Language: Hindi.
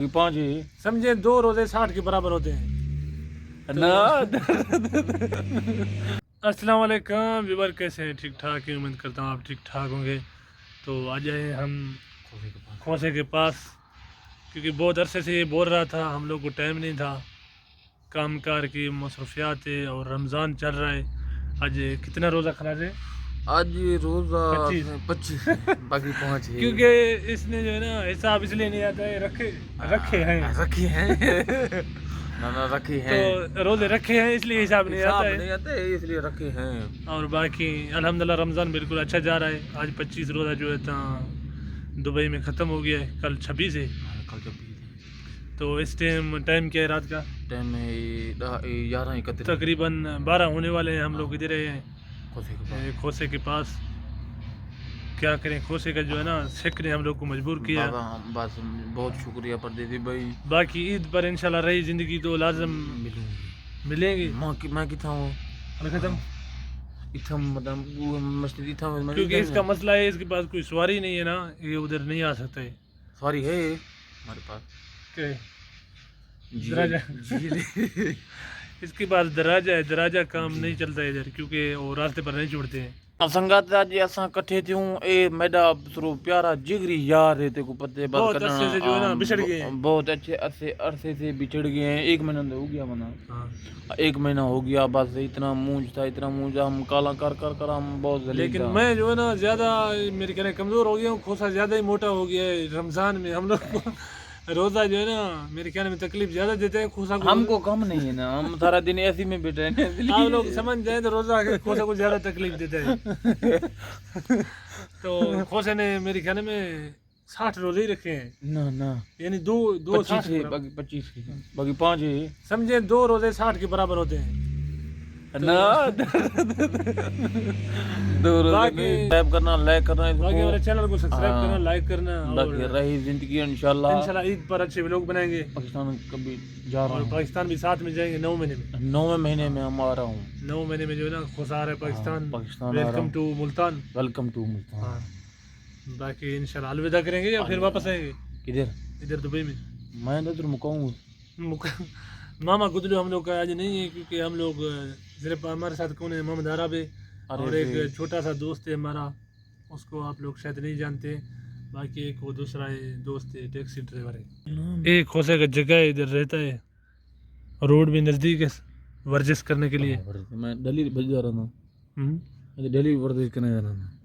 पाँच ही समझे 2 रोजे 60 के बराबर होते हैं ना। अस्सलाम वालेकुम व्यूअर, कैसे हैं? ठीक ठाक ही उम्मीद करता हूँ आप ठीक ठाक होंगे। तो आज आए हम खोसे के पास, क्योंकि बहुत अरसे से ये बोल रहा था, हम लोग को टाइम नहीं था, काम कार की मसरूफियात है और रमज़ान चल रहा है। आज कितना रोज़ा खराज है? आज रोजा 25 बाकी 5 है क्योंकि इसने जो है ना हिसाब इसलिए नहीं आता है, रखे हैं रखी है। ना रखी है तो रोज़े रखे हैं इसलिए हिसाब नहीं आता है। नहीं आते इसलिए रखे हैं। और बाकी अल्हम्दुलिल्लाह रमज़ान बिल्कुल अच्छा जा रहा है। आज 25 रोज़ा जो है दुबई में ख़त्म हो गया है, कल 26 है। कल जब तो इस टाइम क्या है रात का? टाइम 11:31 तकरीबन 12 होने वाले हैं। हम लोग इधर हैं खोसे के पास। क्या करें, खोसे का जो है ना शेख ने हम लोग को मजबूर किया। बस बहुत शुक्रिया परदेसी भाई। बाकी ईद पर इंशाल्लाह रही ज़िंदगी तो लाजम मिलेंगे। मैं किथा हूँ ख़त्म, इथम मतलब वो मस्जिद इथम क्योंकि इसका मसला है इसके पास कोई सवारी नहीं है ना, ये उधर नहीं आ सकता है। सॉरी है हमारे पास क्या जी इसके पास दराजा है, दराजा काम नहीं चलता है इधर, क्योंकि वो रास्ते पर नहीं छोड़ते हैं। संगत आज असां कट्ठे थियूं ए मेरा सुरो प्यारा जिगरी यार है तेको पते बात बहुत करना अरसे से जो है ना बिछड़ गए हैं। बहुत अच्छे अरसे से बिछड़ गए हैं। 1 महीना तो हो गया मना। हाँ। 1 महीना हो गया बस। इतना मूंज था, इतना मूंज हम काला कर कर कर हम बहुत जलील लेकिन था। मैं जो है ना ज़्यादा मेरे कहने कमज़ोर हो गया हूँ, खोसा ज़्यादा ही मोटा हो गया है। रमज़ान में हम लोग को रोज़ा जो है ना मेरे कहने में तकलीफ ज़्यादा देते हैं खोसा को। हमको कम नहीं है ना, हम सारा दिन ऐसी में बैठे हैं आप लोग समझ जाए तो रोज़ा के खोसे को ज़्यादा तकलीफ देते हैं। तो खोसे ने मेरे कहने में 60 रोजे ही रखे हैं, ना यानी दो 25 60 है बाकी 25 है बाकी 5 है समझे 2 रोजे 60 के बराबर होते हैं ना। दो रोज सब्सक्राइब करना, लाइक करना, बाकी हमारे चैनल को सब्सक्राइब करना, लाइक करना। बाकी रही जिंदगी इंशाल्लाह ईद पर अच्छे व्लॉग बनाएंगे। पाकिस्तान कभी जा रहा और हूँ। पाकिस्तान भी साथ में जाएंगे 9 महीने में। 9वें महीने में हम आ रहा हूँ। 9 महीने में जो है ना खुशार है पाकिस्तान। पाकिस्तान आ रहा वेलकम हूँ। To Multan. Welcome to Multan. हाँ, बाकी इंशाल्लाह अलविदा करेंगे या फिर वापस आएंगे किधर? इधर दुबई में। मैं तो मुकाऊंगा। मामा गुदलू हम लोग का आज नहीं है, क्योंकि हम लोग सिर्फ हमारे साथ कौन है, मोहम्मद आराब है और एक छोटा सा दोस्त है हमारा, उसको आप लोग शायद नहीं जानते। बाकी एक वो दूसरा है दोस्त है, टैक्सी ड्राइवर है। एक खोसे का जगह है, इधर रहता है, रोड भी नज़दीक है वर्जिश करने के लिए। मैं दिल्ली जा रहा था। दिल्ली वर्जिश करने जा रहा था।